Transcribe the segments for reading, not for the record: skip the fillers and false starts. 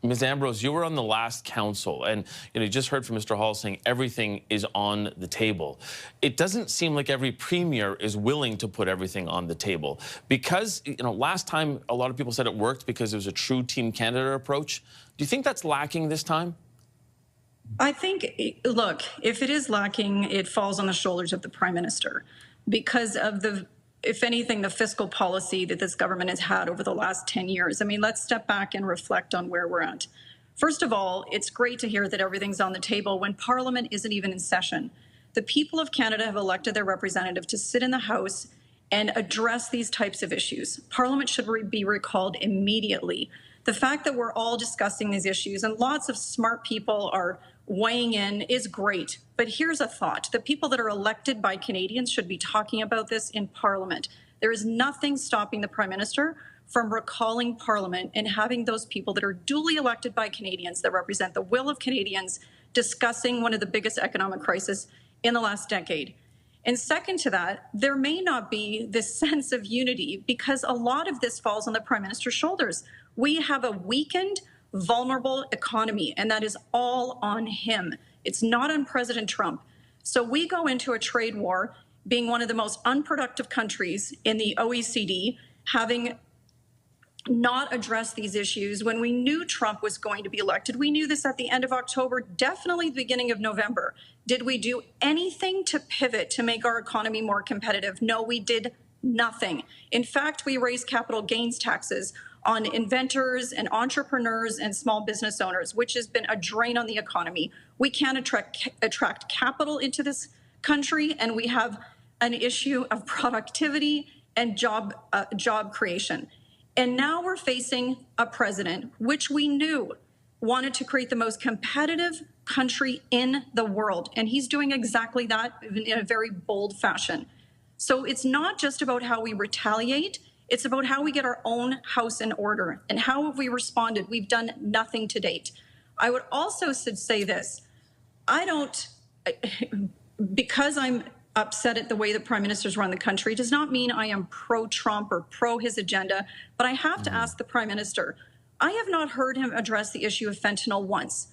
Ms. Ambrose, you were on the last council, and you just heard from Mr. Hall saying everything is on the table. It doesn't seem like every premier is willing to put everything on the table because last time a lot of people said it worked because it was a true Team Canada approach. Do you think that's lacking this time? I think, look, if it is lacking, it falls on the shoulders of the Prime Minister because of if anything, the fiscal policy that this government has had over the last 10 years. I mean, let's step back and reflect on where we're at. First of all, it's great to hear that everything's on the table when Parliament isn't even in session. The people of Canada have elected their representative to sit in the House and address these types of issues. Parliament should be recalled immediately. The fact that we're all discussing these issues and lots of smart people are weighing in is great. But here's a thought. The people that are elected by Canadians should be talking about this in Parliament. There is nothing stopping the Prime Minister from recalling Parliament and having those people that are duly elected by Canadians that represent the will of Canadians discussing one of the biggest economic crises in the last decade. And second to that, there may not be this sense of unity because a lot of this falls on the Prime Minister's shoulders. We have a weakened, vulnerable economy, and that is all on him. It's not on President Trump. So we go into a trade war being one of the most unproductive countries in the OECD, having not addressed these issues when we knew Trump was going to be elected. We knew this at the end of October, definitely the beginning of November. Did we do anything to pivot to make our economy more competitive? No, we did nothing. In fact, we raised capital gains taxes on inventors and entrepreneurs and small business owners, which has been a drain on the economy. We can't attract capital into this country, and we have an issue of productivity and job creation. And now we're facing a president, which we knew wanted to create the most competitive country in the world. And he's doing exactly that in a very bold fashion. So it's not just about how we retaliate. It's about how we get our own house in order. And how have we responded? We've done nothing to date. I would also say this. Because I'm upset at the way the Prime Minister's run the country does not mean I am pro-Trump or pro his agenda, but I have to ask the Prime Minister, I have not heard him address the issue of fentanyl once.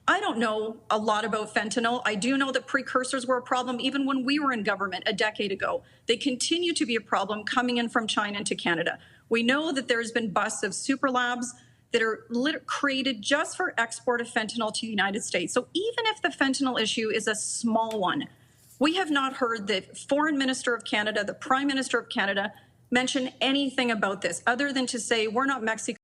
I don't know a lot about fentanyl. I do know that precursors were a problem even when we were in government a decade ago. They continue to be a problem coming in from China into Canada. We know that there's been busts of super labs that are created just for export of fentanyl to the United States. So even if the fentanyl issue is a small one, we have not heard the Foreign Minister of Canada, the Prime Minister of Canada, mention anything about this other than to say we're not Mexico.